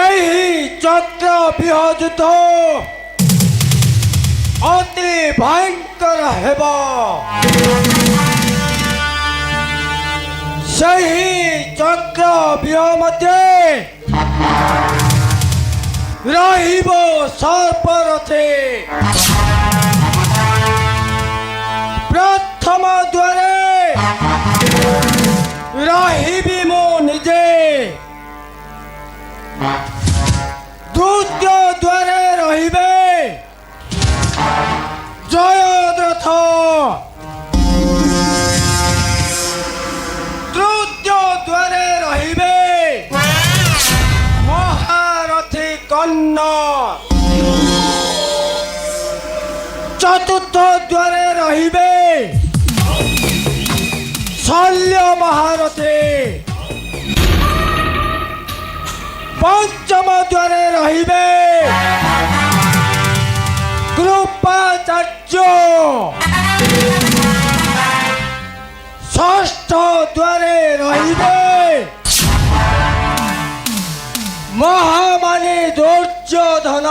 এই চক্র বিহযুদ্ধ অতি ভয়ঙ্কর ହେବ। ସେହି ଚକ୍ର ବିହ ମଧ୍ୟରେ ରହିବ ସର୍ପରଥୀ। ପ୍ରଥମ ଦ୍ୱାରେ ରହିବି ମୁଁ ନିଜେ, ଦ୍ୱିତୀୟ ଦ୍ୱାରେ ରହିବେ জয়দ্রথ, তৃতীয় দ্বারে রহিবে মহারথী কর্ণ, চতুর্থ দ্বারে রহিবে শল্য মহারথী, পঞ্চম দ্বারে রহিবে কৃপাচার্য, ষষ্ঠ দ্বারে রহিবে মহামানী দুর্যোধন,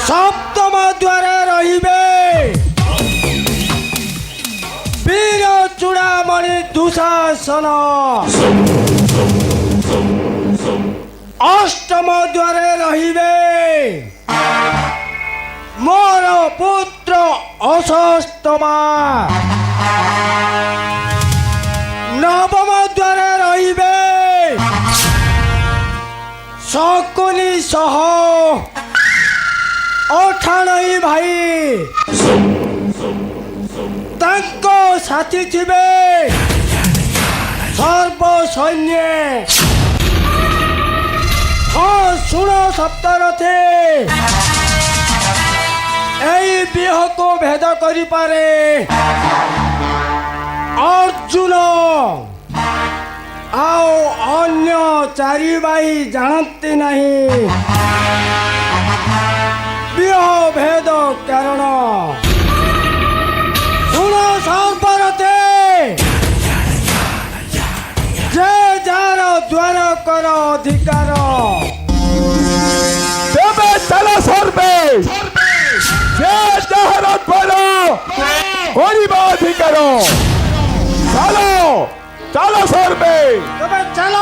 সপ্তম দ্বারে রহিবে বীর চূড়ামণি দুঃশাসন, অষ্টম দ্বারে রহিবে মোর পুত্র অশ্বত্থামা, নবম দ্বারে রহিবে শকুনি সহ অঠানই ভাই, তাঙ্ক সাথী থিবে সর্ব সৈন্যে। শুণ সপ্তরথী, এই বিহକୁ ভেদ କରିପାରେ ଅର୍ଜୁନ, ଆଉ ଅନ୍ୟ ଚାରି ଭାଇ ଜାଣନ୍ତି ନାହିଁ ବିହ ଭେଦ କାରଣ। ଶୁଣ ସର୍ପରଥୀ, ଯେ ଯାହାର ଦ୍ୱାର କର ଅଧିକାର, ତେବେ ଚାଲ ସର୍ବେ, ଯେ ଯାହାର ଦ୍ୱାର କରିବା ଅଧିକାର। ଚାଲ ଚାଲ ସର୍ବେ, তবে চাল।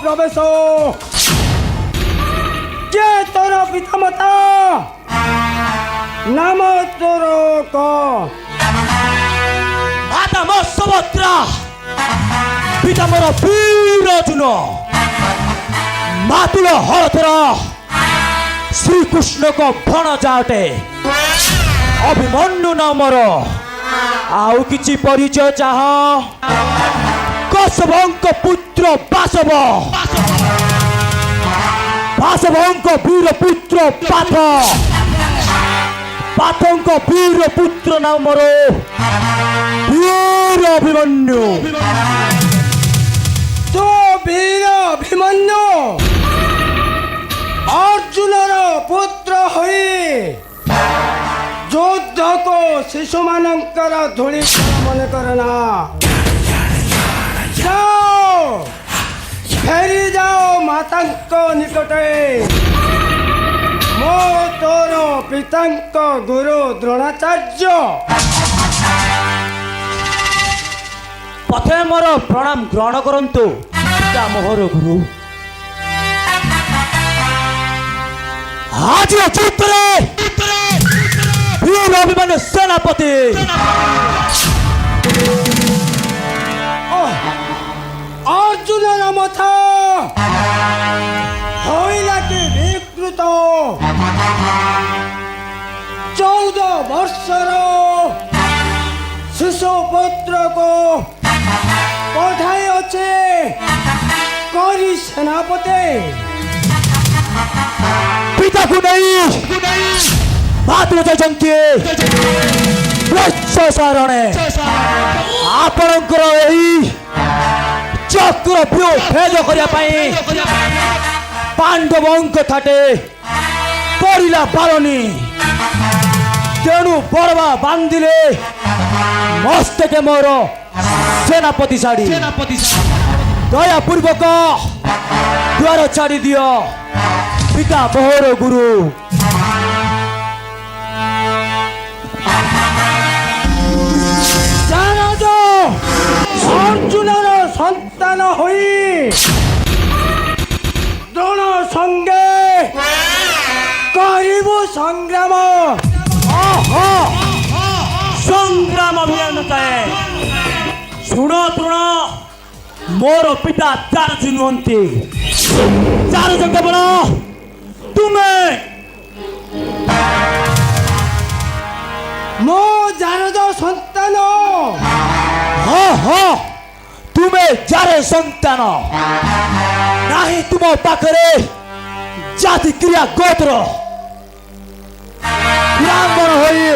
প্রবেশ কে তোর পিতামাতা, নাম তোর ক? মাতা মো সুভদ্রা, পিতা মোর বীর অর্জুন, মাতুল হরধর শ্রীকৃষ্ণক ভଣଜା ଅଟେ। ଅଭିମନ୍ୟୁ ନାମର ଆଉ କିଛି ପରିଚୟ ଚାହ? କୌଶବଙ୍କ ପୁତ୍ର ବାସବ, ବାସବଙ୍କ ବୀର ପୁତ୍ର ପାଥ, ପାଥଙ୍କ ବୀର ପୁତ୍ର ନାମର ବୀର ଅଭିମନ୍ୟୁ। তো বীর অভিমন্যু অর্জুনর পুত্র হই যুদ্ধକୁ ଶିଶୁମାନଙ୍କର ଧୂଳି ମନେ କର ନା। ଯାଅ, ଫେରି ଯାଅ ମାତାଙ୍କ ନିକଟରେ। ମୋ ତୋର ପିତାଙ୍କ ଗୁରୁ ଦ୍ରୋଣାଚାର୍ଯ୍ୟ ପ୍ରଥମେ ମୋର ପ୍ରଣାମ ଗ୍ରହଣ କରନ୍ତୁ ପିତାମହର ଗୁରୁ। ଆଜିର ଯୁଦ୍ଧରେ ବୀର ଅଭିମନ୍ୟୁ ସେନାପତି ଅର୍ଜୁନର ମଥ ହଇଲା କି ବିକୃତ 14 ବର୍ଷର ଶିଶୁ ପୁତ୍ରକୁ ପଠାଇ ଅଛି କରି ସେନାପତି ପିତାକୁ ନେଇ ଭାତୃ ଯାଇଛନ୍ତି ବ୍ରଜସାରଣେ ଆପଣଙ୍କର ଏହି ଚକ୍ରବ୍ୟୂହ ଭେଦ କରିବା ପାଇଁ ପାଣ୍ଡବଙ୍କ ଥାଟେ ପଡ଼ିଲା ବାରଣୀ ତେଣୁ ବଡ଼ବା ବାନ୍ଧିଲେ ମସ୍ତକେ ମୋର ସେନାପତି ଶାଢ଼ୀ ଦୟାପୂର୍ବକ ଦ୍ୱାର ଛାଡ଼ି ଦିଅ ପିତା ମୋହର ଗୁରୁ ଅର୍ଜୁନର ସନ୍ତାନ ହୋଇ ଦ୍ରୋଣ ସଙ୍ଗେ କରିବୁ ସଂଗ୍ରାମ ସଂଗ୍ରାମ ଅଭିଯାନ ଥାଏ ଶୁଣ ତୃଣ ମୋର ପିତା ଚାରଜୁ ନୁହନ୍ତି ଚାରଜ କେବଳ ତୁମେ ମୋ ଜାରଦ ସନ୍ତାନ ତୁମେ ଯାର ସନ୍ତାନ ନାହିଁ ତୁମ ପାଖରେ ଜାତି କ୍ରିୟା ଗୋତ୍ର ବ୍ରାହ୍ମଣ ହୋଇ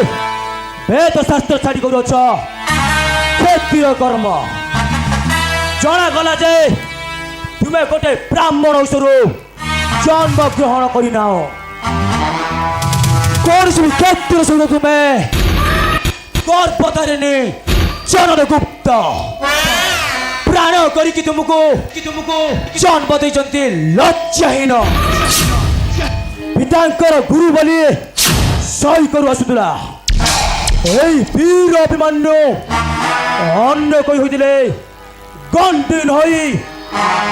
ବେଦ ଶାସ୍ତ୍ର ଛାଡ଼ି କରୁଅଛ କ୍ଷତ୍ରିୟ କର୍ମ ଜଣାଗଲା ଯେ ତୁମେ ଗୋଟେ ବ୍ରାହ୍ମଣ ଔଷରୁ ଜନ୍ମ ଗ୍ରହଣ କରିନାହ କୌଣସି କ୍ଷତ୍ରିୟ ସହିତ ତୁମେ ଗର୍ଭଧାରିଣୀ ଜନନ ଗୁପ୍ତ ପ୍ରାଣ କରିକି ତୁମକୁ ଜନ୍ମ ଦେଇଛନ୍ତି ଲଜ୍ଜାହୀନ ପିତାଙ୍କର ଗୁରୁ ବୋଲି ସହି କରୁ ଆସୁଥିଲା ଏଇ ବୀର ଅଭିମନ୍ୟୁ ଅନ୍ୟ କହି ହୋଇଥିଲେ ଗଣ୍ଡି ହୋଇ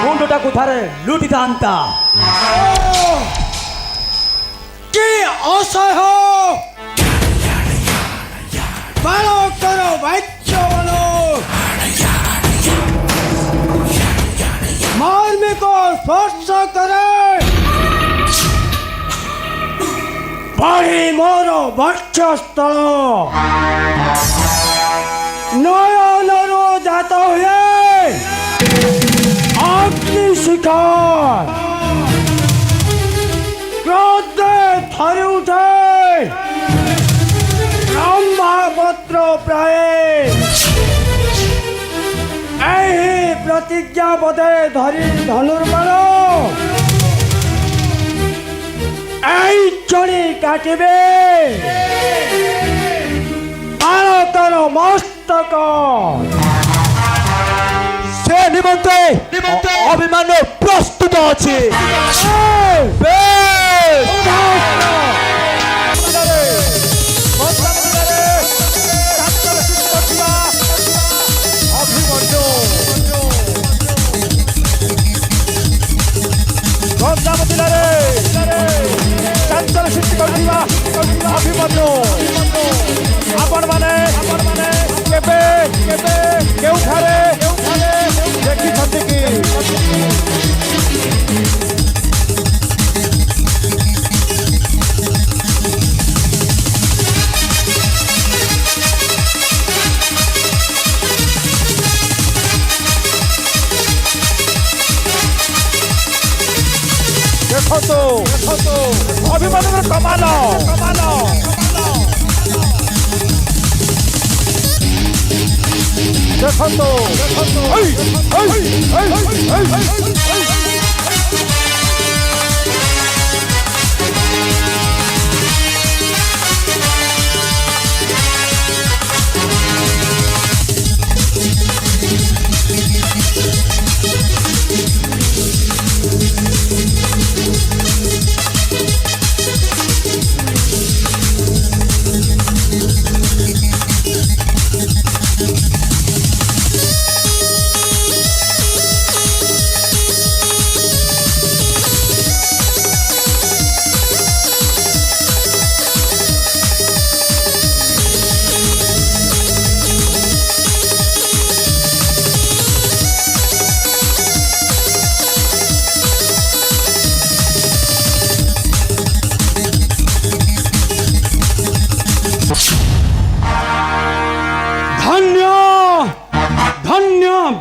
ମୁଣ୍ଡଟାକୁ ଥରେ ଲୁଟିଥାନ୍ତା କି ଅସହ୍ୟ ବାଳକର ବାକ୍ୟବନ ମାର୍ମିକ ସ୍ପର୍ଶ କରେ ବଢ଼ି ମୋର ବକ୍ଷସ୍ଥଳ ନୟନରୁ ଜାତ ହୁଏ ଅଗ୍ନିଶିଖା କ୍ରୋଧେ ଥରି ଉଠେ ব্রহ্মপত্র প্রায় এই প্রতিজ্ঞা পদে ধরি ধনুর্বাণ এই চড়ি কাটিবে বালকর মস্তক সে নিমন্তে অভিমান্য প্রস্তুত আছে ଅଭିମନ୍ୟୁ ଆପଣମାନେ କେବେ କେଉଁଠାରେ ଦେଖିଛନ୍ତି କି ଦେଖନ୍ତୁ ଅଭିମନ୍ୟୁର କମାଲ ଦେଖନ୍ତୁ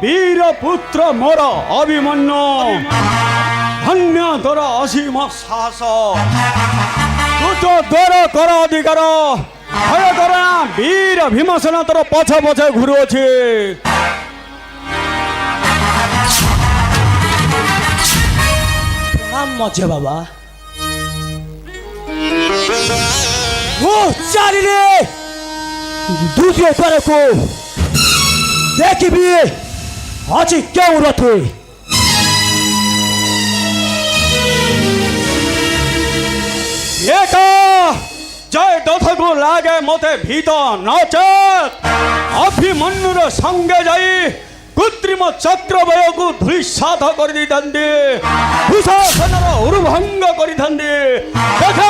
ବୀର ପୁତ୍ର ମୋର ଅଭିମନ୍ୟୁ ଧନ୍ୟ ତୋର ଅସୀମ ସାହସ ତୁ ଦ୍ୱାର କର ଅଧିକାର ଭୟ କର ନା ବୀର ଭୀମସେନ ତୋର ପଛ ପଛେ ଘୁରୁଅଛି ପ୍ରଣାମ ମଝିଆ ବାବା ମୁଁ ଚାଲିଲେ ଦ୍ୱିତୀୟ ଦ୍ୱାରକୁ ଦେଖିବି ଅଛି କେଉଁ ରଥେ ଏକ ଜୟ ରଥକୁ ଲାଗେ ମତେ ଭୀତ ନଚେତ୍ ଅଭିମନ୍ୟୁର ସଙ୍ଗେ ଯାଇ କୃତ୍ରିମ ଚକ୍ରବୟକୁ ଧୂଳିସାତ କରିଦେଇଥାନ୍ତି ଦୁଃଶାସନର ଉରୁଭଙ୍ଗ କରିଥାନ୍ତି ଦେଖ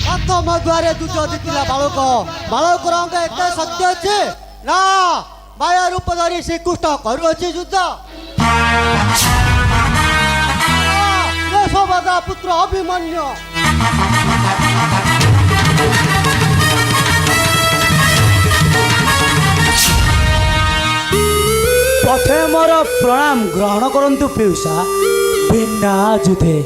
ପ୍ରଥମ ଦ୍ୱାରେ ଯୁଦ୍ଧ ଜିତିଲା ବାଳକ ବାଳକର ଅଙ୍ଗ ଏତେ ଶକ୍ତି ଅଛି ନା ମାୟା ରୂପ ଧରି ଶ୍ରୀକୃଷ୍ଣ କରୁଅଛି ଯୁଦ୍ଧ ଯଶୋବଧା ପୁତ୍ର ଅଭିମନ୍ୟୁ ପ୍ରଥମେ ମୋର ପ୍ରଣାମ ଗ୍ରହଣ କରନ୍ତୁ ପିଉସା ବିନା ଯୁଧେ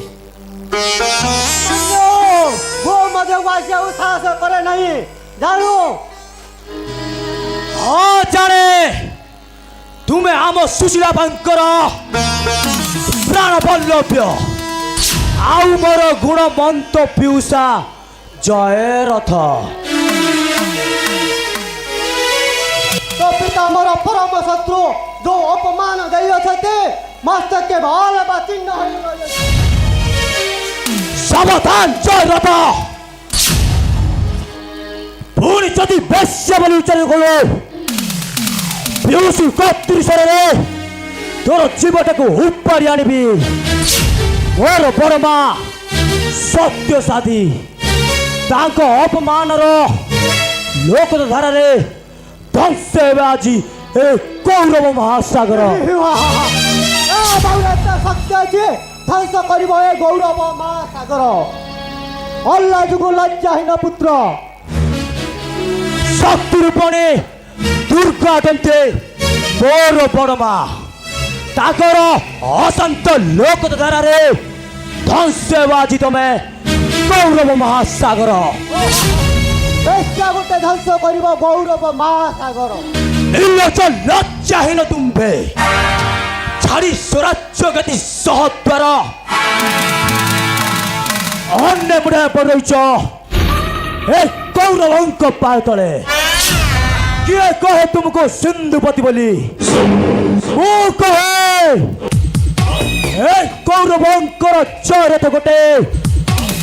ମୋ ମଧ୍ୟକୁ ଆସିବାକୁ ସାହସ କରେ ନାହିଁ ଜାଣୁ ହଁ ଜାଣେ ତୁମେ ଆମ ସୁଶୀଳା ବାଙ୍କର ପ୍ରାଣ ବଲ୍ଲଭ୍ୟ ଆଉ ମୋର ଗୁଣବନ୍ତ ପିଉସା ଜୟ ରଥ ତୋ ପିତା ମୋର ପରମ ଶତ୍ରୁ ଯୋଉ ଅପମାନ ଦେଇଅଛନ୍ତି ମସ୍ତକେ ଭଲ ବା ଚିହ୍ନ ହୋଇ ରହିଅଛି ସାବଧାନ ଜୟ ରଥ ପୁଣି ଯଦି ବେଶ୍ୟ ବୋଲି ଉଚ୍ଚାରଣ କଲୁ ପିଉସୀ କତ୍ରିଶରରେ ତୋର ଜୀବଟାକୁ ଉପାଡ଼ି ଆଣିବି ମୋର ବଡ଼ ମା ସତ୍ୟ ସାଧି ତାଙ୍କ ଅପମାନର ଲୋକତ ଧାରାରେ ଧ୍ୱଂସ ହେବେ ଆଜି ଏ କୌରବ ମହାସାଗର ଶକ୍ତି ଅଛି ଧ୍ୱଂସ କରିବ ଏ ଗୌରବ ମହାସାଗର ଅଲ୍ଲା ଯୁଗ ଲଜ୍ଜାହୀନ ପୁତ୍ର ଶକ୍ତି ରୂପଣୀ ଦୁର୍ଗା ଅଟନ୍ତି ମୋର ବଡ଼ ମା ତାଙ୍କର ଅଶାନ୍ତ ଲୋକତ ଧାରାରେ ଧ୍ୱଂସ ହେବ ଆଜି ତମେ କୌରବ ମହାସାଗର ବେଶ୍ୟା ଗୋଟେ ଧ୍ୱଂସ କରିବ ଗୌରବ ମହାସାଗର ନିର୍ଲଜ୍ଜ ଲଜ୍ଜାହୀନ ତୁମ୍ଭେ ଛାଡ଼ି ସ୍ୱରାଜ୍ୟ ଗତି ସହଦ୍ୱାର ଅନ୍ୟ ମୁଢ଼ା ପଡ଼ି ରହିଛ ଏ କୌରବଙ୍କ ପାଦ ତଳେ କିଏ କହେ ତୁମକୁ ସିନ୍ଧୁପତି ବୋଲି ମୁଁ କହେ ଏ କୌରବଙ୍କର ଚରଥ ଗୋଟେ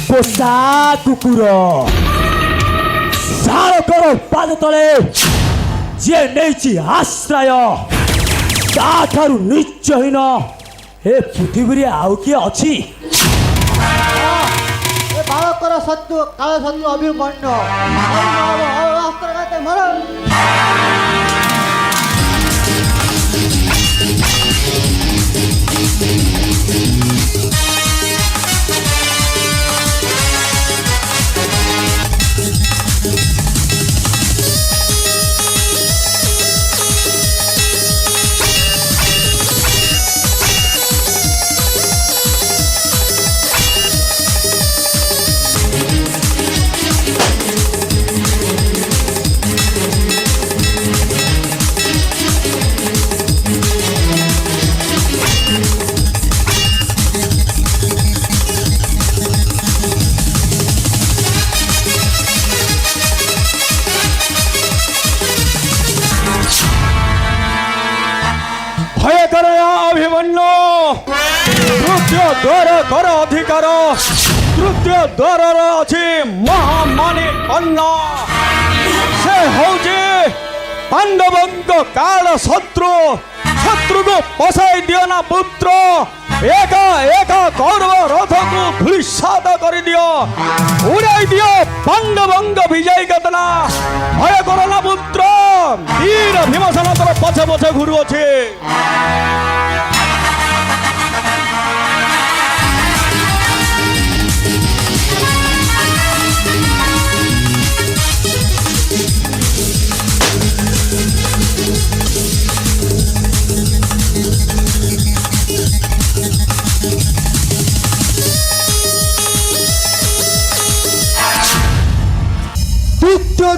ପୋଷା କୁକୁର ଶାଳକର ପାଦ ତଳେ ଯିଏ ନେଇଛି ଆଶ୍ରୟ ତାଠାରୁ ନିଶ୍ଚହୀନ ଏ ପୃଥିବୀରେ ଆଉ କିଏ ଅଛି ଏ ବାଳକର ଶତ୍ରୁ କାଳ ଶତ୍ରୁ ଅଭିମନ୍ୟୁ ଅସ୍ତ୍ରଘାତେ ମର ଅଭିମନ୍ୟୁ ତୃତୀୟ ଦ୍ୱାର କର ଅଧିକାର ତୃତୀୟ ଦ୍ୱାରର ଅଛି ମହାମାନି କନ୍ୟା ସେ ହଉଛି ପାଣ୍ଡବଙ୍କ କାଳ ଶତ୍ରୁ ଶତ୍ରୁକୁ ପଶାଇ ଦିଅ ନା ପୁତ୍ର ଏକ ଏକ କୌରବ ରଥକୁ ଧୂଳିସାତ କରିଦିଅ ଉଡ଼ାଇ ଦିଅ ପାଣ୍ଡବଙ୍କ ବିଜୟୀ କେତନା ଭୟ କର ନା ପୁତ୍ର ବୀର ଭୀମସେନ ତୋର পছে পছে ঘুরুছি।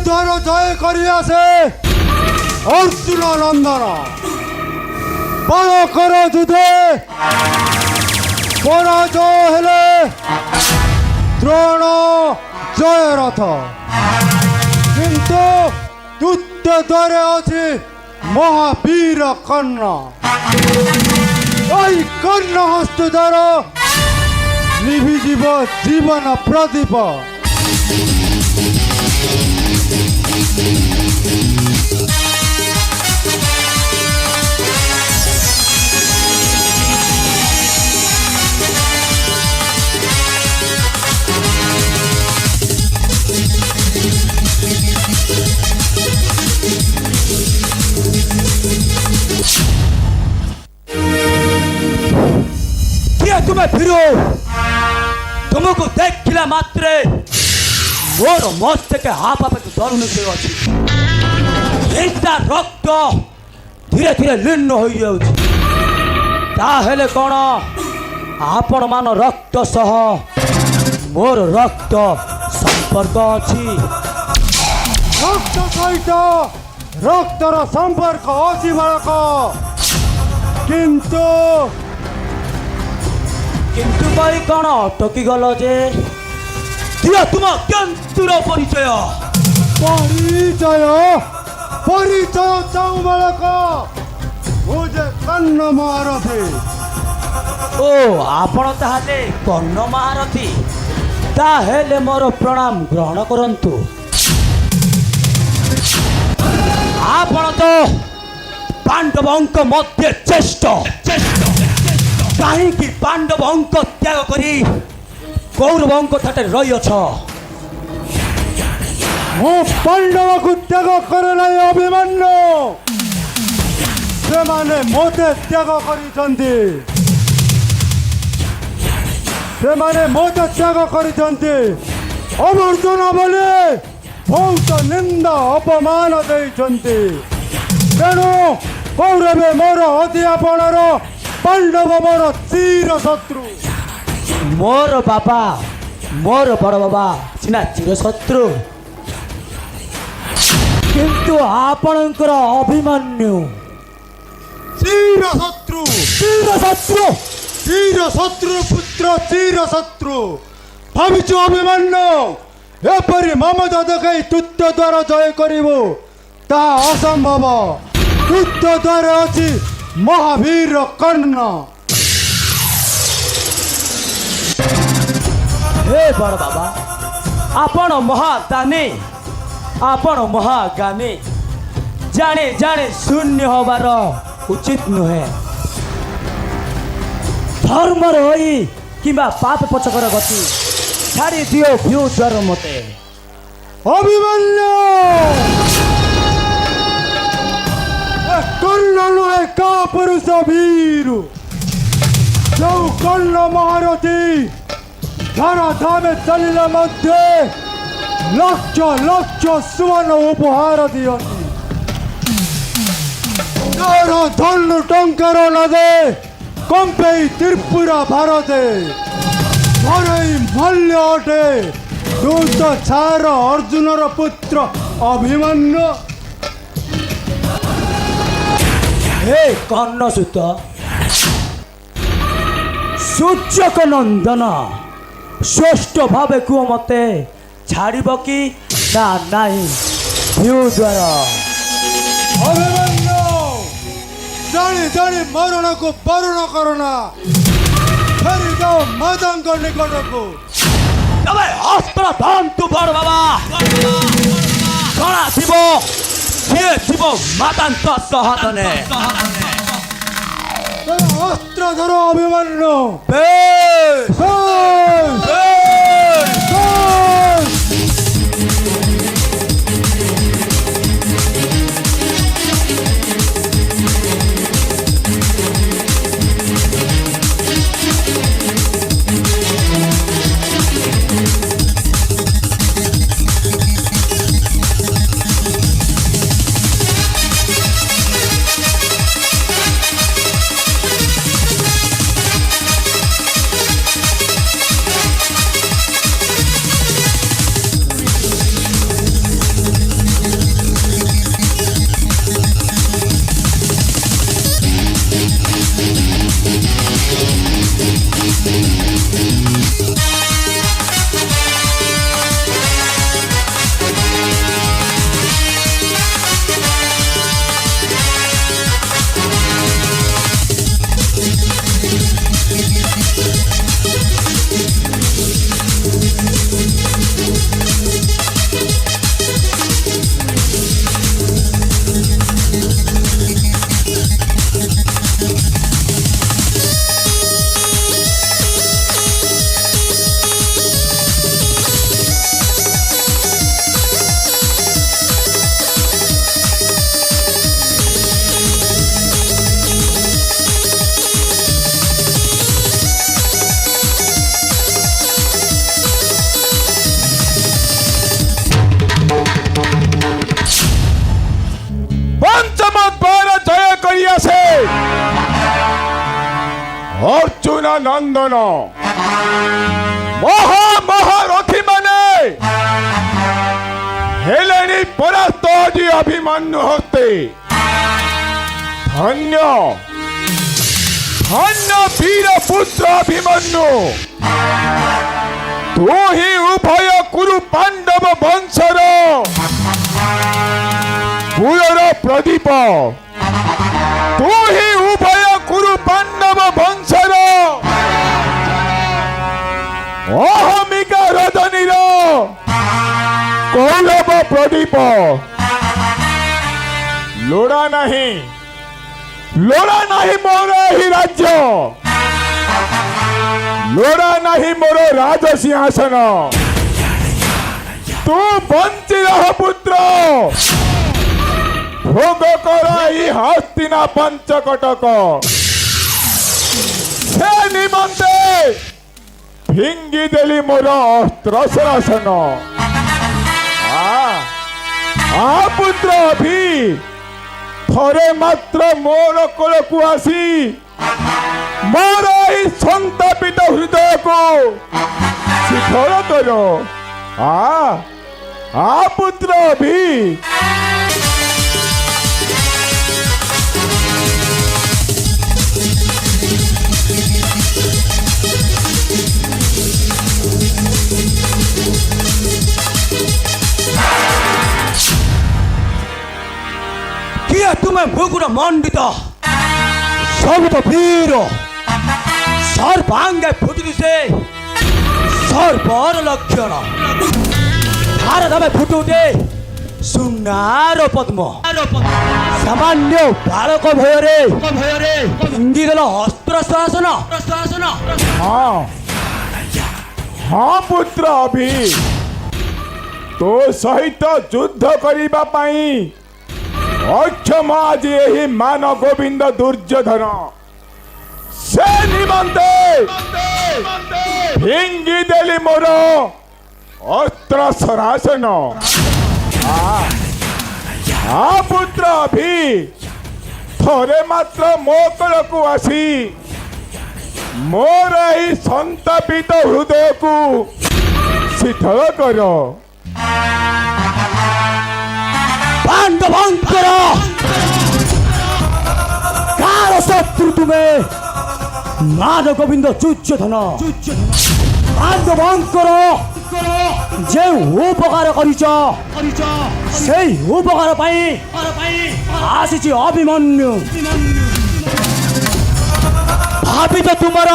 দ্বার জয় করিয়াছে অর্জুন নন্দন। বড় কর যুদ্ধে পরাজয় হেলে দ্রোণ জয় রথ। কিন্তু দ্বিতীয় দ্বারে আছে মহাবীর কর্ণ। ওই কর্ণ হস্ত দ্বারা নিভিଯିବ জীবন প্রদীপ। किए तुम्हें फिरो तुमको देखिला मात्रे मोर मस्तके हाफ हाफ दरुण अच्छी एटा रक्त धीरे धीरे लीन हो जाए कौन आपण मान रक्त सह मोर रक्त संपर्क अच्छी। রক্ত সহিত রক্তর সম্পর্ক অছি বালক। কিন্তু किंतु भाई कौन अटकी गल जे दिया तुम केंतुर परिचय। পরিচয় পরিচয় চাও বালক। ও যে কর্ণ মহারথী। ओ आपण ताहले कर्ण महारथी ताहेले मोर प्रणाम ग्रहण करंतु। आपण तो पांडवंक मध्य चेष्ट कहीं पांडवंक त्याग करी कौरवंक ठाटे रही अछ। ମୁଁ ପାଣ୍ଡବକୁ ତ୍ୟାଗ କରେ ନାହିଁ ଅଭିମନ୍ୟୁ। ସେମାନେ ମୋତେ ତ୍ୟାଗ କରିଛନ୍ତି। ସେମାନେ ମୋତେ ତ୍ୟାଗ କରିଛନ୍ତି ଅମର୍ଜନ ବୋଲି ବହୁତ ନିନ୍ଦା ଅପମାନ ଦେଇଛନ୍ତି। ତେଣୁ କୌରବେ ମୋର ଅଧ୍ୟାପନର ପାଣ୍ଡବ ମୋର ଚିର ଶତ୍ରୁ। मोर बाबा मोर बड़ बाबा सिना चिर शत्रु किंतु आपणकर अभिमन्यु ଚିର ଶତ୍ରୁ ଚିର ଶତ୍ରୁ ଚିର ଶତ୍ରୁ ପୁତ୍ର ଚିର ଶତ୍ରୁ। ଭାବିଛୁ ଅଭିମନ୍ୟୁ ଏପରି ମମତା ଦେଖାଇ ତୁତ୍ୟ ଦ୍ୱାର ଜୟ କରିବୁ ତାହା ଅସମ୍ଭବ। ତୁତ୍ୟ ଦ୍ୱାର ଅଛି ମହାବୀର କର୍ଣ୍ଣ। हे बड़ बाबा आपण महादानी आपण महाज्ञानी जाने जाने शून्य होबार उचित नुहे। धर्मर होई किंबा पाप पछकर गति छाड़ी दियो भ्यू द्वार मते। অভিমন্যু এ কর্ণ নহে কা পুরুষ বীরু। ଯେଉଁ କର୍ଣ୍ଣ ମହାରଥୀ ଧାରା ଧାମେ ଚାଲିଲା ମଧ୍ୟ ଲକ୍ଷ ଲକ୍ଷ ସୁବର୍ଣ୍ଣ ଉପହାର ଦିଅନ୍ତି। ତୋର ଧନୁ ଟଙ୍କାର ନଦେ କମ୍ପେଇ ତ୍ରିପୁରା ଭାରତେ ଘରୋଇ ମଲ୍ୟ ଅଟେ। ତୁ ତ ଛାର ଅର୍ଜୁନର ପୁତ୍ର ଅଭିମନ୍ୟୁ। हे कर्ण सुत सूचक नंदन श्रेष्ठ भावे कुह मते छाड़ब कि ना नहीं भ्यू द्वार। ଅଭିମନ୍ୟୁ ଜାଣି ଜାଣି ମରଣକୁ ବରଣ କରନା। ଫେରି ଯାଅ ମାତାଙ୍କ ନିକଟକୁ। तबे अस्त्र धंतु बड़ बाबा कणा थिबो किए थिबो मातांक सहतने ତମେ ଅସ୍ତ୍ର ଧର ଅଭିମନ୍ୟୁ। बेश ବେଶ୍, बेश ବେଶ୍। অর্জুন নন্দন মহারথী মানে হেলেনি পরাস্ত আজি অভিমন্যু হস্তে ধন্য ধন্য বীর পুত্র অভিমন্যু তুহি উভয় কুরু পাণ্ডব বংশর কুলর প্রদীপ তুহি উভয় কুরু পাণ্ডব বংশর অহমিকা রজনীর কৌরব প্রদীপ লোড়া নাহি মোর এই রাজ্য লোড়া নাহি মোর রাজ সিংহাসন তু বঞ্চি রহ পুত্র ভোগ কর এই হস্তিনা পঞ্চকটক সে নিমন্তে ভিঙ্গি দেলি মোর অস্ত্র শাসন পুত্র অভি থরে মাত্র মোর কোলকু আসি মোর এই সন্তাপিত হৃদয়কু শিখর কর পুত্র অভি কিয়া তুমি মুগুর মণ্ডিত সর্বত বীর সর্বাঙ্গে ফুটি দিছে সর্বর লক্ষণ ধারে ধামে ফুটে উঠে সুনার পদ্ম সামান্য বালক ভୟରେ ভঙ্গি গেল অস্ত্র শাসন পুত্র অভি তো সহিত যুদ্ধ করিবা পাই অক্ষম আজি এই মান গোবিন্দ দুর্যোধন সে নিমন্তে ভিঙ্গি দেলি মোর অস্ত্র সরাসন পুত্র অভি থরে মাত্র ମୋ କୋଳକୁ আসি মোর এই সন্তাপিত হৃদয়কু শীতল কর পাণ্ডবঙ্কর কার শত্রু তুমি মান গোবিন্দ দুর্যোধন পাণ্ডবঙ্কর যে উপকার করিছ সেই উপকার পাই আসিছি অভিমন্যু ভাবিত তোমার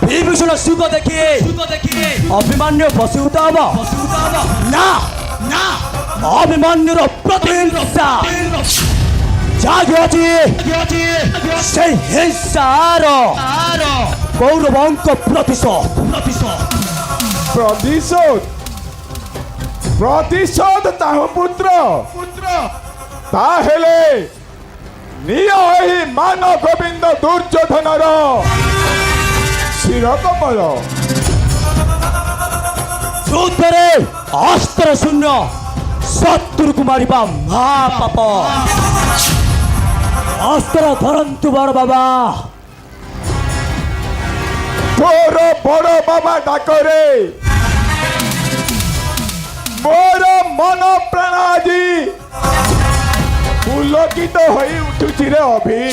বিভীষণ সুখ দেখি অভিমন্যু বসীভূত হব না অভিমন্যুর প্রতিহিংসা জাগিয়াছি সেই হিংসার কৌরবঙ্ক প্রতিশোধ প্রতিশোধ তাহ পুত্র তাহেলে নিয় এই মান গোবিন্দ দুর্যোধনর শিরকমল যুদ্ধরে অস্ত্র শূন্য শত্রুକୁ মারিবা মহাপাপ অস্ত্র ধরন্তু বড় বাবা তোর বড় বাবা ডাকরে মোর মন প্রাণ আজি পুলকিত হয়ে উঠুছি রে অভি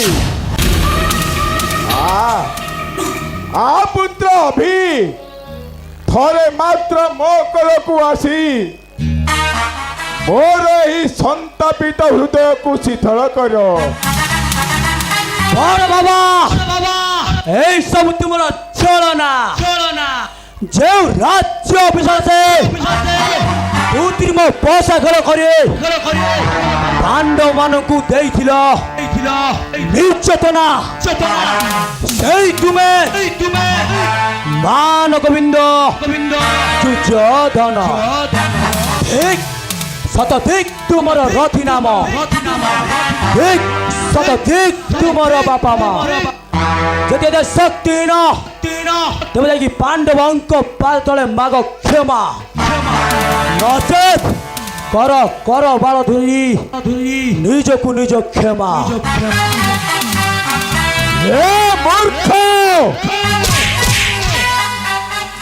পুত্র অভি থরে মাত্র ମୋ কোলକୁ আসি মোর এই সন্তাপিত হৃদয়কু শীতল কর বড় বাবা এই সব তোমার চলনা যে রাজ্য অফিসারে কৃত্রিম পয়সা ঘর করে পাণ্ডব মানকু ଦେଇଥିଲ নির্যাতনা সেই তুমি মান গোবিন্দ দুর্যোধন ঠিক শতধিক তোমার রথি নাম ঠিক শতধিক তোমার বাপা মা যদি এদের শক্তি ন তুমি ଯାଇକି ପାଣ୍ଡବଙ୍କ ପାଦ ତଳେ ମାଗ କ୍ଷମା ନଚେତ୍ କର ବାଳ ଧରି ନିଜକୁ ନିଜ କ୍ଷମା ମୂର୍ଖ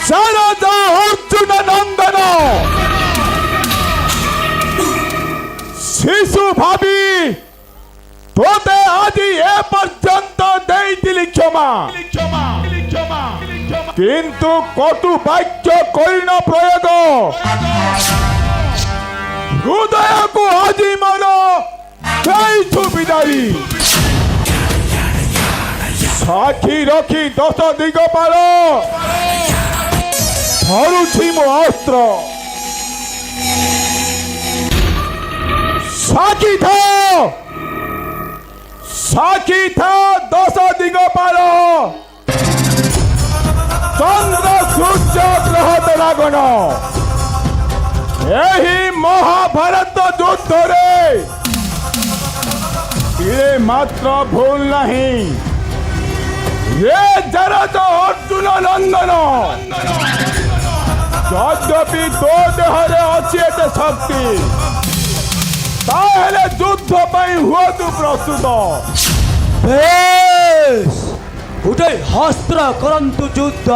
শারদা অর্জুন নন্দন শিশু ভাবি তোতে আজি এ পর্যন্ত দেইছিলি ক্ষমা কিন্তু কটু বাক্য করিন প্রয়োগ হৃদয়কু আজি মন দেইছু বিদায়ী সাক্ষী রখি দশ দিগ পাল ধরুছি মো অস্ত্র সাক্ষী থা দশ দিগ পাল চন্দ্র সূর্য গ্রহ তারাগণ ଏହି ମହାଭାରତ ଯୁଦ୍ଧରେ ଏ ମାତ୍ର ଭୁଲ ନାହିଁ ଏ ଜରଜ ଅର୍ଜୁନ ନନ୍ଦନ ଯଦ୍ୟପି ତୋ ଦେହରେ ଅଛି ଏତେ ଶକ୍ତି ତାହେଲେ ଯୁଦ୍ଧ ପାଇଁ ହୁଅନ୍ତୁ ପ୍ରସ୍ତୁତ বেশ উঠে হস্ত্র করন্তু যুদ্ধ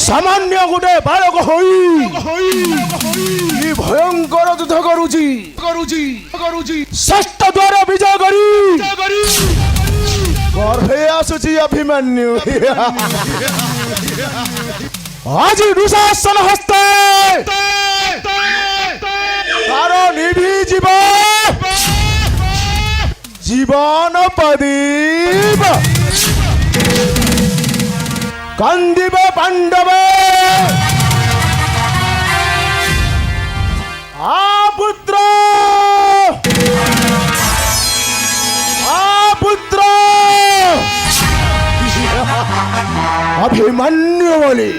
সামান্য গোটে বালক হই কি ভয়ঙ্কর যুদ্ধ করুছি ষষ্ঠ দ্বার বিজয় করি গর্ভে আসুছি অভিমন্যু আজি দুঃশাসন হস্তে তার নিভি জীব জীবন প্রদীপ কান্দিব পাণ্ডবে পুত্র অভিমন্যু বলি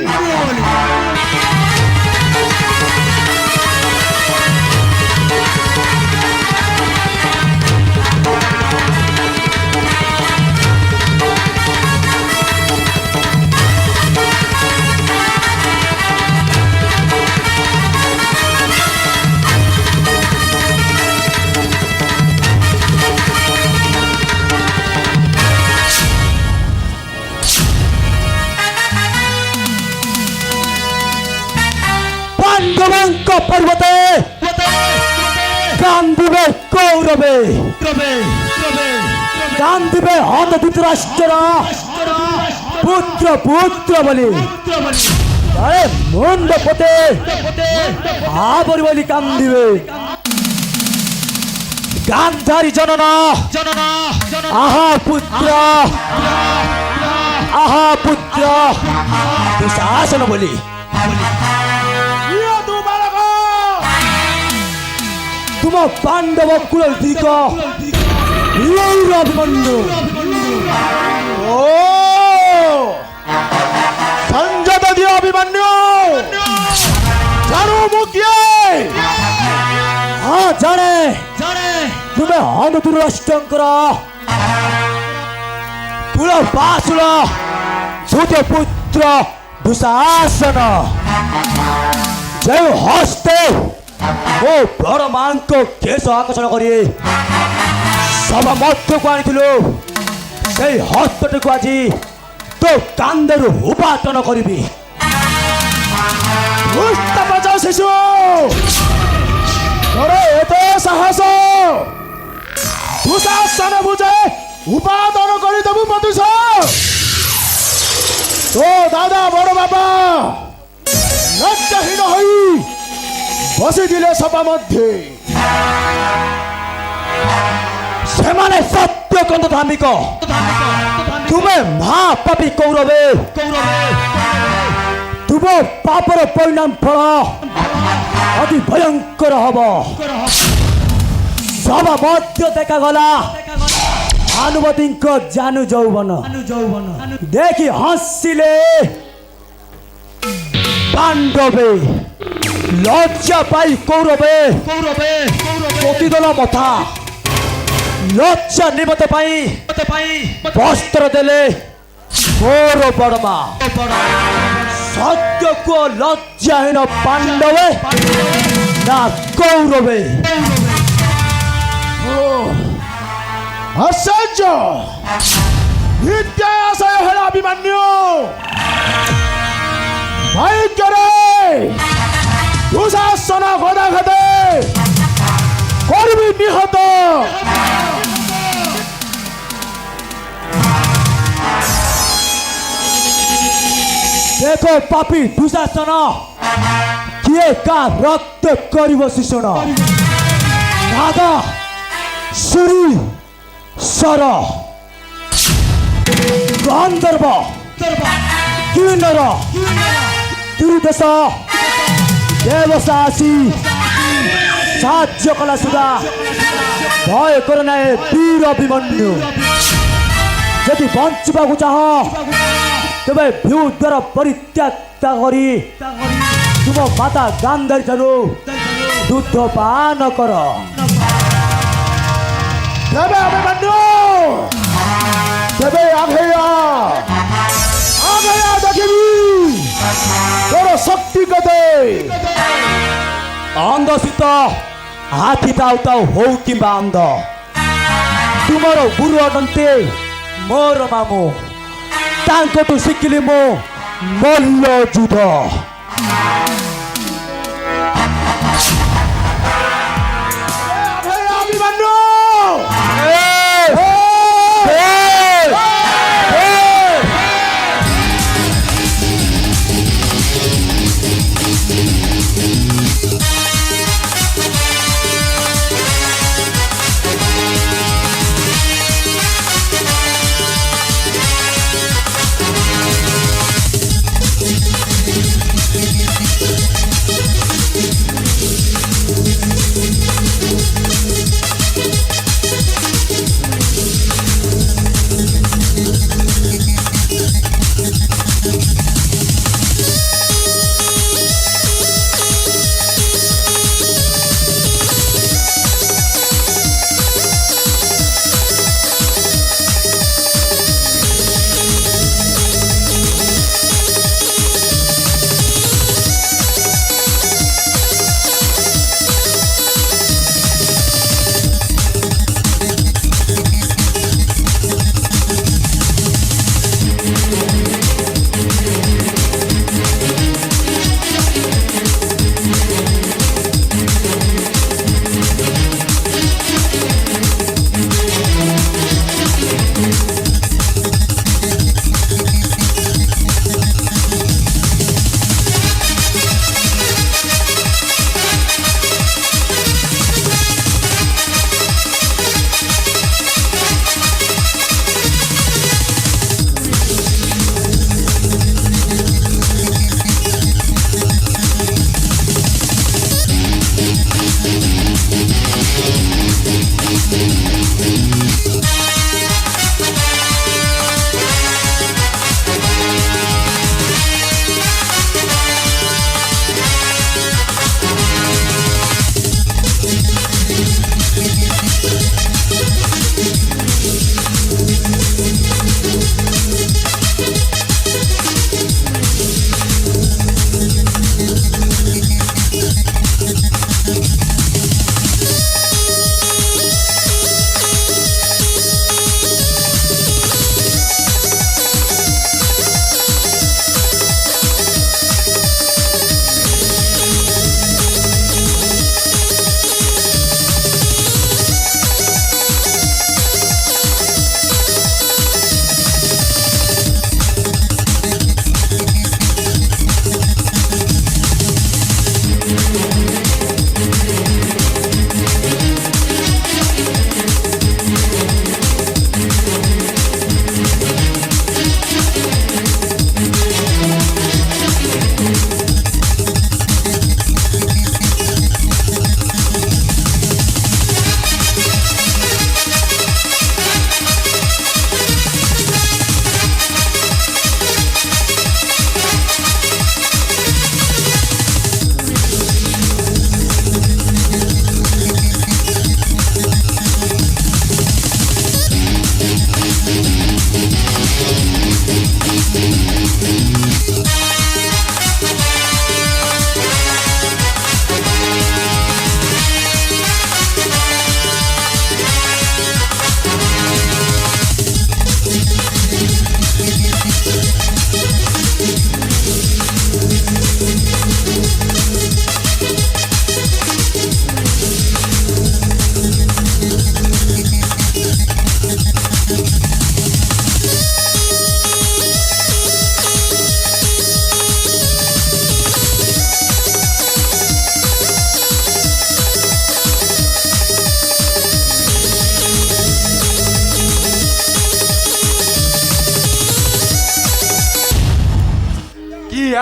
পাণ্ডবাঙ্ক পর্বতে কান্দিবে কৌরবে গান দিবে হত ধৃতরাষ্ট্র পুত্র পুত্র বলি আরে মুন্ড পথে আবরি বলি কান দিবে গান্ধারী জননা আহা পুত্র দুঃশাসন বলি তুম পাণ্ডব কুল দিক অভিমন্যু ও সঞ্জয় দিয়ে অভিমন্যু জানো মুখিয়ে হ্যাঁ জানে তুমি হনুতুর অষ্টঙ্কর কুল বাসুর ছোট পুত্র দুঃশাসন যে হস্তে ও বড় মাংক কেশ আকর্ষণ করি সভা মধ্যକୁ আনিଥିଲୁ সেই হস্তটিକୁ আଜି তো কান্দରୁ উপাটন କରିବି পুষ্পজ শিশু তোর এত সাহস দুঃশাসন বুঝে উপাদান করে দেবু প্রতিশ তো দাদা বড় বাবা লজ্জাহীন হই বসিছিলে সভা মধ্যে ସେମାନେ ସତ୍ୟକନ୍ଧ ଧାର୍ମିକ ତୁମେ ମହାପାପୀ କୌରବେ ତୁମ ପାପର ପରିଣାମ ଫଳ ଅତି ଭୟଙ୍କର ହବ ସଭା ମଧ୍ୟ ଦେଖାଗଲା ଭାନୁମତୀଙ୍କ ଜାନୁ ଯୌବନ ଦେଖି ହସିଲେ ପାଣ୍ଡବେ লজ্জা পাই কৌরবে প্রতিদল মথা লজ্জা নিমতে পাই বস্ত্র দেলে মোর বড়মা সত্যকু লজ্জাহীন পাণ্ডবে না কৌরবে আশ্চর্য নিত্য আশয় হল অভিমন্যু ভাইকরে দুঃশাসন ঘটা ঘটে করবি নিহত দেখো পাপী দুঃশাসন কিয়ে কা রক্ত করিব শিশন রাধা সুরি সর গন্ধর্ব কিন্নর দুর্দশ দেবসা আসি সাহায্য কলা সুদা ভয় করে নাই বীর অভিমন্যু যদি বঞ্চিବାକୁ চাহ ତେବେ ଭିଉ ଦ୍ୱାରା ପରିତ୍ୟାକ୍ତ କରି ତୁମ ମାତା ଗାନ୍ଧାରୀ ଠାରୁ ଦୁଗ୍ଧ ପାନ କର দেবে অভিমন্যু দেবে আঘেয়া দেখিবি তোর শক্তি কতে ଅନ୍ଧ ଶୀତ ହାତୀ ଥାଉ ଥାଉ ହଉ କିମ୍ବା ଅନ୍ଧ ତୁମର ଗୁରୁ ଅଟନ୍ତି ମୋର ମାମୁଁ ତାଙ୍କଠୁ ଶିଖିଲି ମୁଁ ମଲ୍ଲ ଯୁଦ୍ଧ অভিমন্যু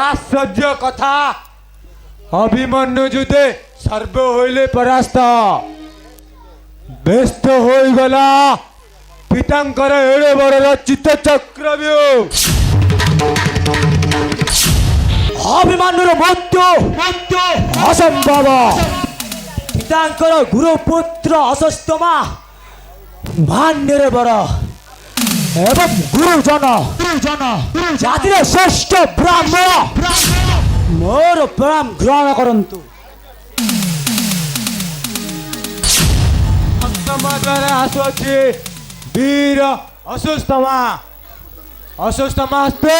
আশ্চর্য কথা অভিমন্যু যুদ্ধে সর্ব হইলে পরাস্ত ব্যস্ত হয়ে গলা পিতাঙ্কর এড়ে বড় রচিত চক্রব্যূহ অভিমান্যুর মৃত্যু অসম্ভব পিতাঙ্কর গুরুপুত্র অশ্বত্থামা মান্যের বড় এবং গুরুজন জাতির শ্রেষ্ঠ ব্রাহ্মণ মোর প্রণাম গ্রহণ করন্তু। দ্বারা আসুছি বীর অসুস্থমা অসুস্থমাস্তে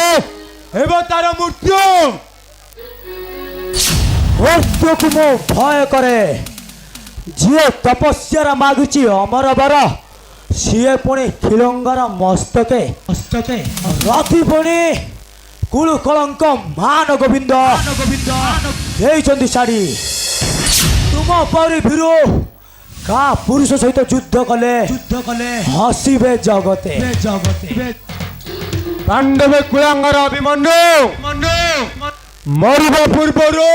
ହେବ তার মৃত্যু মୃତ୍ୟୁକୁ ମୁଁ ଭୟ କରେ ଯିଏ ତପସ୍ୟାର ମାଗୁଛି ଅମର ବର ସିଏ ପୁଣି ଖିଲଙ୍ଗର ମସ୍ତକେ ରଥି ପୁଣି କୁଳୁ କଳଙ୍କ ମାନ ଗୋବିନ୍ଦ ଦେଇଛନ୍ତି ଶାଢ଼ୀ। ତୁମ ପରି ଭୀରୁ କା ପୁରୁଷ ସହିତ ଯୁଦ୍ଧ କଲେ ହସିବେ ଜଗତେ। ପାଣ୍ଡବ କୁଳାଙ୍ଗର ଅଭିମନ୍ୟୁ ମରିବା ପୂର୍ବରୁ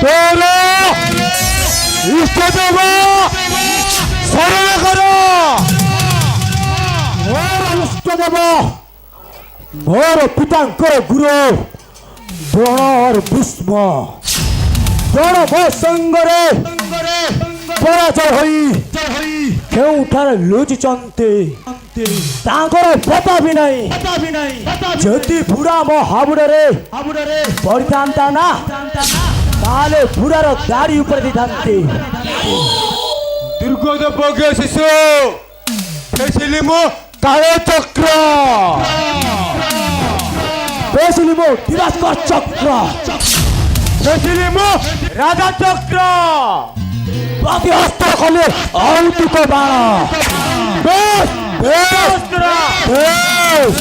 ତୋର ଇଷ୍ଟଦେବ ଶରଣ କର। ମୋର ଇଷ୍ଟଦେବ ମୋର ପିତାଙ୍କର ଗୁରୁ ଦ୍ରୋଣ ଭୀଷ୍ମ ଦ୍ରୋଣ ମୋ ସଙ୍ଗରେ ପରାଜୟ ହୋଇ କେଉଁଠାରେ ଲୁଚିଛନ୍ତି ତାଙ୍କର ପତା ବି ନାହିଁ। ଯଦି ବୁଢ଼ା ମୋ ହାବୁଡ଼ରେ ପଡ଼ିଥାନ୍ତା ନା ତାହେଲେ ବୁଢ଼ାର ଗାଡ଼ି ଉପରେ ଦେଇଥାନ୍ତି। ଦୁର୍ଗୋଧ ପଜ୍ଞ ଶିଶୁ ଫେସିଲି ମୁଁ କାଳ ଚକ୍ର ବେସିଲି ମୋ ଦିବାସ୍କର ଚକ୍ର ଫେସିଲି ମୁଁ ରାଜା ଚକ୍ର ପ୍ରତି ହସ୍ତ କଲେ ଅଳୌକିକ ବାଣ। ବେଶ ବେଶ ବେଶ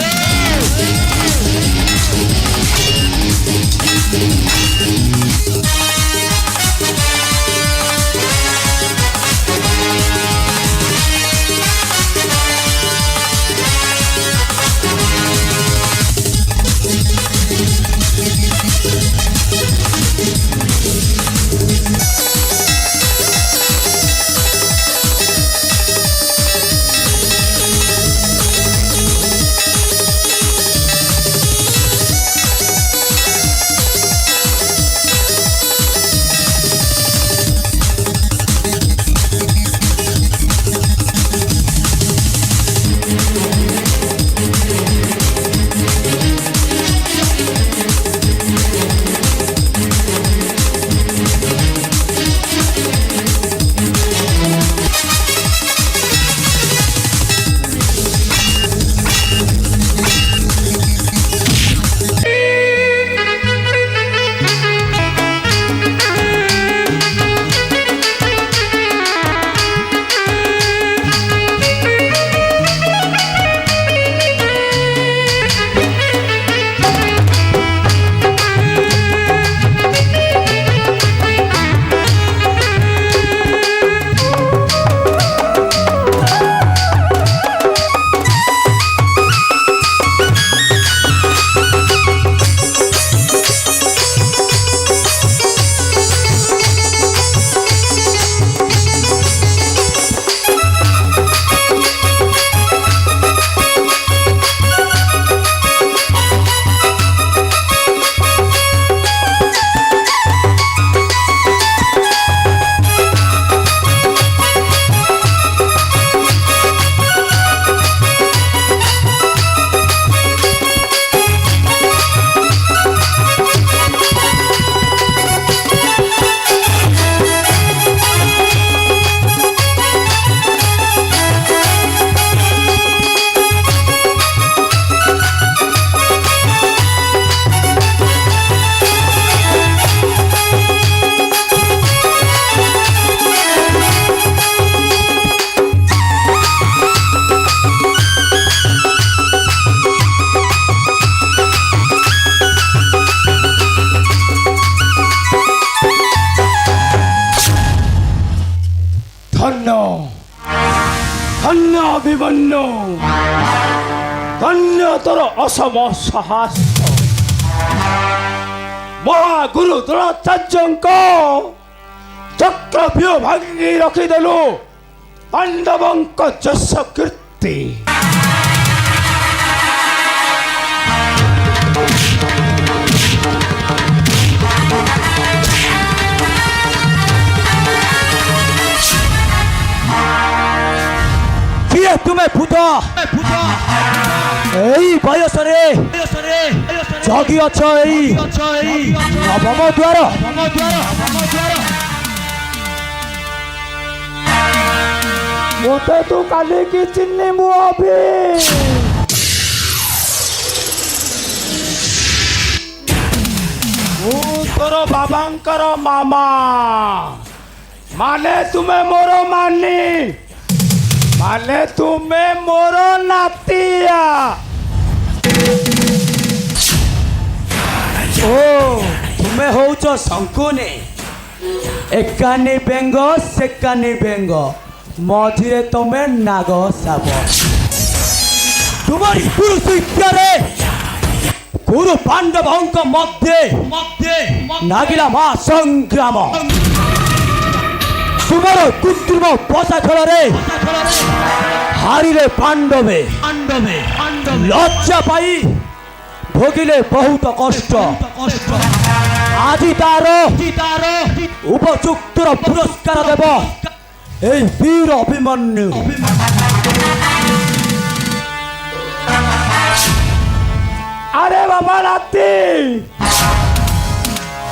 ধন্য অভিমন্যু, ধন্য তোর অসম সাহস। ମହାଗୁରୁ ଦ୍ରୋଣାଚାର୍ଯ୍ୟଙ୍କ ଚକ୍ରବ୍ୟୂହ ଭାଙ୍ଗି ରଖିଦେଲୁ ପାଣ୍ଡବଙ୍କ ଯଶ କୀର୍ତ୍ତି। କିଏ ତୁମେ ଭୂତ? ଏଇ ବୟସରେ ଜଗି ଅଛ ଏଇ ନବମ ଦ୍ୱାର। ମୋତେ ତୁ କାଲିକି ଚିହ୍ନିବୁ ଅଭି। ମୁଁ ତୋର ବାବାଙ୍କର ମାମା, ମାନେ ତୁମେ ମୋର ମାନି, ମାନେ ତୁମେ ମୋର ନାତିଆ। ଓ ତୁମେ ହଉଛ ଶଙ୍କୁନି, ଏକାନି ବେଙ୍ଗ ସେକାନି ବେଙ୍ଗ, ମଝିରେ ତମେ ନାଗ ସାପ। ତୁମରି ପୁରୁଷ ଇତ୍ୟାରେ ଗୁରୁ ପାଣ୍ଡବଙ୍କ ମଧ୍ୟରେ ନାଗିଲା ମା ସଂଗ୍ରାମ। ତୁମର କୃତ୍ରିମ ବସା ଖେଳରେ ହାରିଲେ ପାଣ୍ଡବେ, ଲଜ୍ଜା ପାଇ ভোগিলে বহুত কষ্ট। আজি তার উপযুক্ত পুরস্কার দেব এই বীর অভিমন্যু। আরে বাবা নাতি,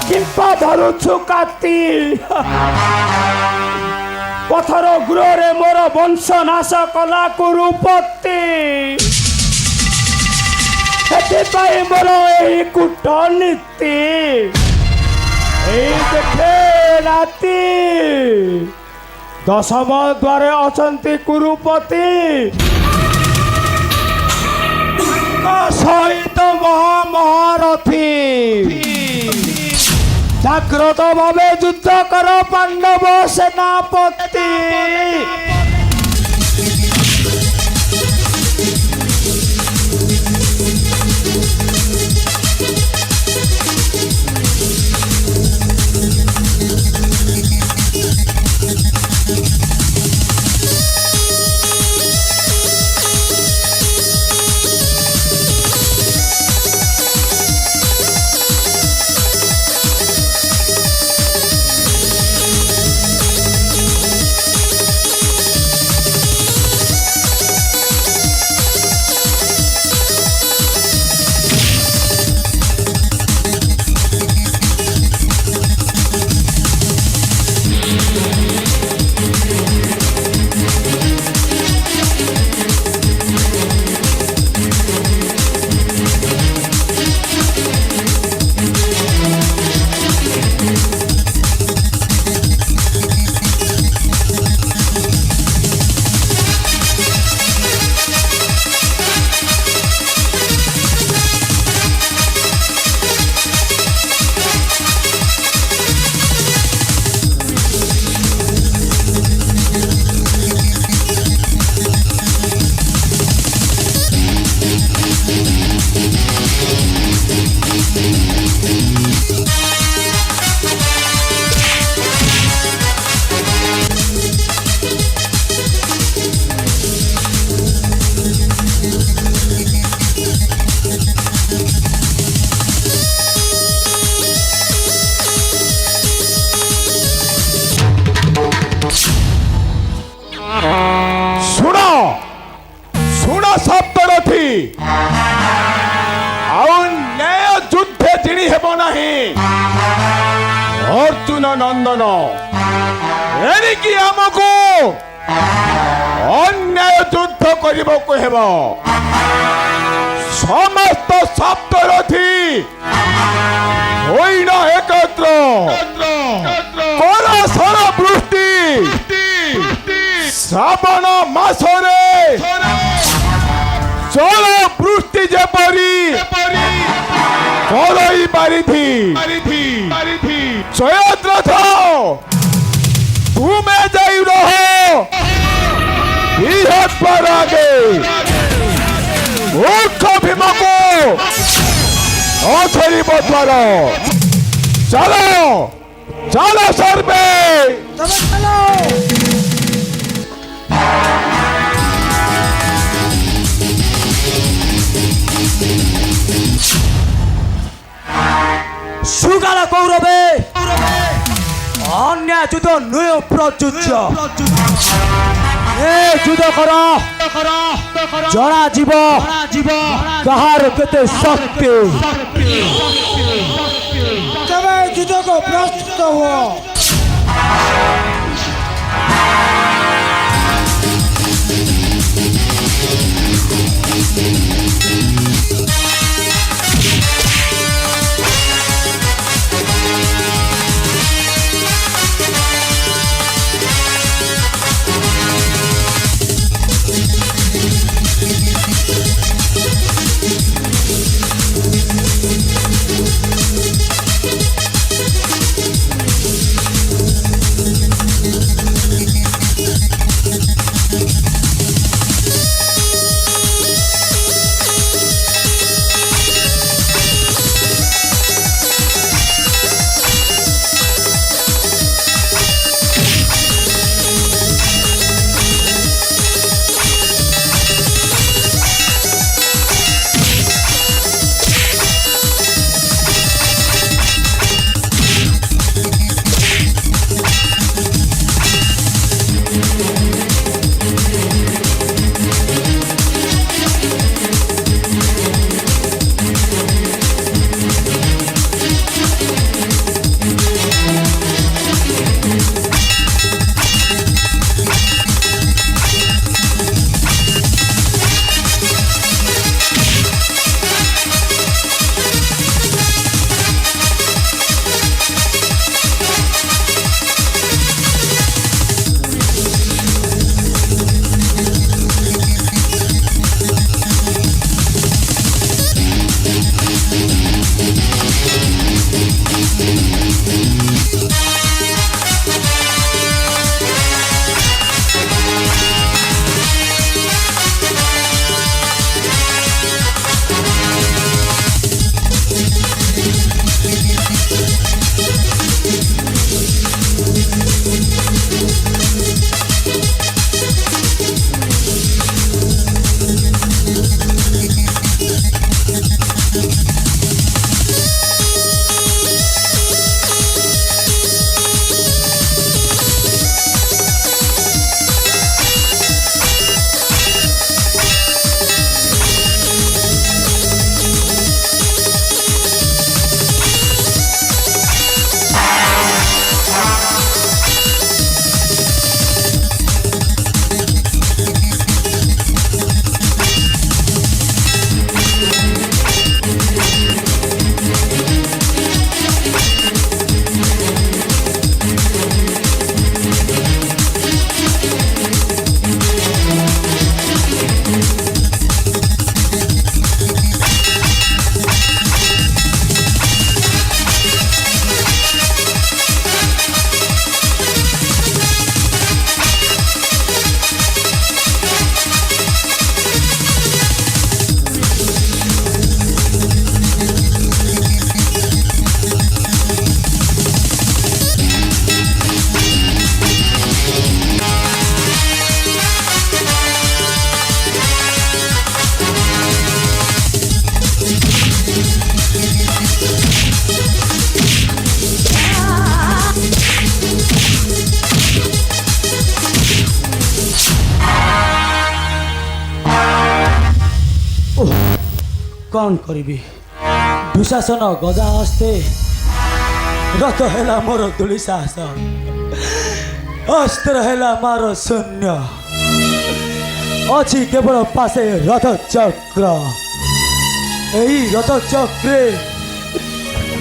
কিম্পা ধরুছু কাতি। পথর গৃহরে মোর বংশ নাশ কলা কুরুপতি। ସେଥିପାଇଁ ମୋର ଏହି କୂଟନୀତି। ଏଇ ଦେଖେ ନାତି, ଦଶମ ଦ୍ୱାରେ ଅଛନ୍ତି କୁରୁପତି, ତାଙ୍କ ସହିତ ମହାରଥୀ। ଜାଗ୍ରତ ଭାବେ ଯୁଦ୍ଧ କର ପାଣ୍ଡବ ସେନାପତି। অর্জুন নন্দন এনিকি আমকু অন্যায় যুদ্ধ করিবকু হেব। সমস্ত সপ্তরথী হইন একত্র কর সর বৃষ্টি। শ্রাবণ মাসরে জল বৃষ্টি যেপরি করই বারিধি জয়দ্রথ তুমি যাই রহ বৃহৎ পরাগে মূর্খ ভীমকু অছরিব দ্বার। চলো চলো সর্বে তবে চলো সুগালা কৌরবে অন্যায় যুদ্ধ নয় প্রযোজ্য এ যুদ্ধ কর জরা জীব কাহার কেতে শক্তি তবে যুদ্ধকে প্রস্তুত হও कौन करिबी दुशासन गदा हस्ते रथ हेला मोर दुली साहस अस्त्र हेला मार शून्य अछि केवल पासे रथ चक्र यही रथ चक्रे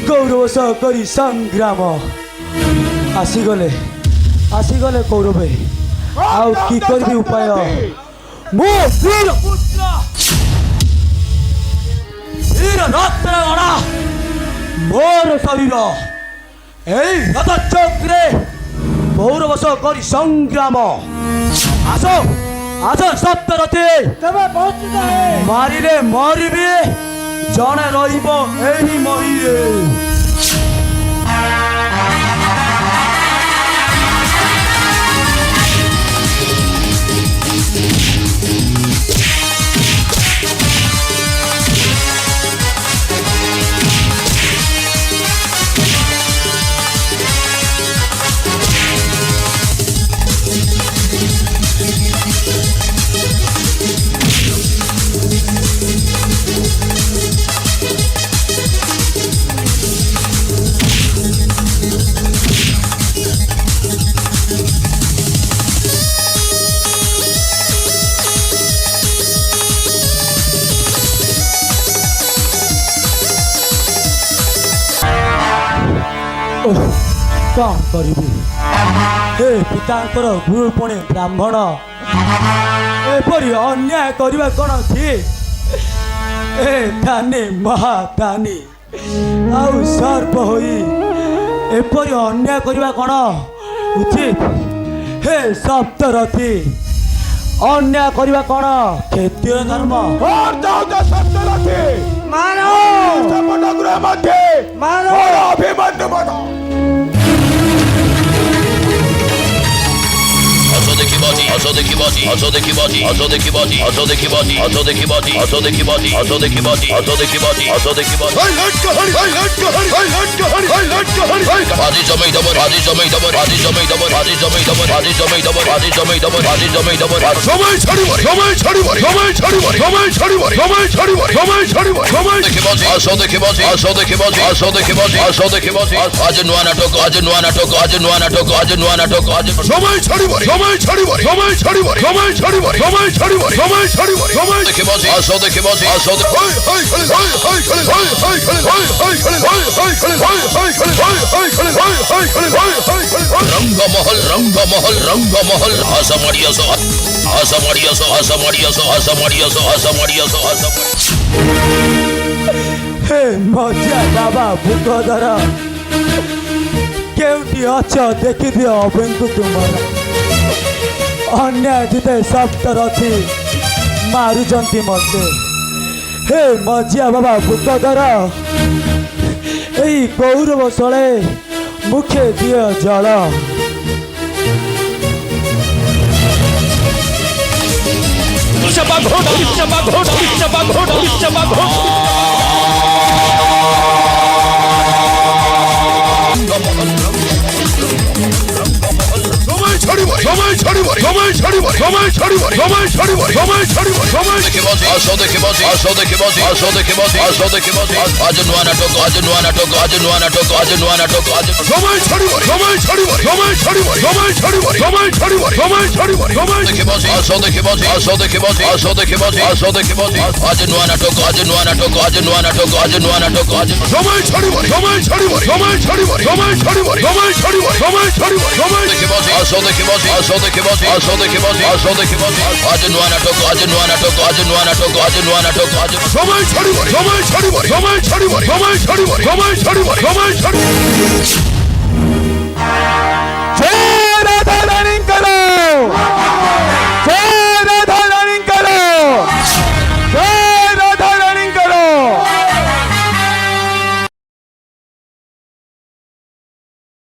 कौरव सह करी संग्राम आसीगले कौरवे आउ की करबी उपाय मो वीर पुत्र वीर रत्नगणा मोर शरीर এই রথ চক্রে কৌরব সহ করি সংগ্রাম আসো আসো সপ্তরথী তবে প্রস্তুত হয়ে মারিলে মরিবে জনে রহিব এই মহিরে କ'ଣ କରିବି ହେ ପିତାଙ୍କର ଗୁରୁପଣୀ ବ୍ରାହ୍ମଣ ଏପରି ଅନ୍ୟାୟ କରିବା କ'ଣ ଠିକ ଏ ଦାନୀ ମହାଦାନୀ ଆଉ ସର୍ପ ହୋଇ ଏପରି ଅନ୍ୟାୟ କରିବା କ'ଣ ଉଚିତ ହେ ସପ୍ତରଥୀ ଅନ୍ୟାୟ କରିବା କ'ଣ କ୍ଷତ୍ରିୟ ଧର୍ମ और जाओ तो सप्तरथी ମାର सपन गृह मध्य मारो। और अभिमन्यु बनो ହେ ମଜା ବାବା ଭୂତଧର କେଉଁଠି ଅଛ ଦେଖିଦିଅ ଅଭିଙ୍କୁ ତୁମର ଅନ୍ୟାୟ ଜିତେ ସପ୍ତରଥୀ ମାରୁଛନ୍ତି ମୋତେ ହେ ମଜିଆ ବାବା ଭୂତଧର ଏଇ କୌରବ ଶଳେ ମୁଖେ ଦିଅ ଜଳ जय राधा रानी करो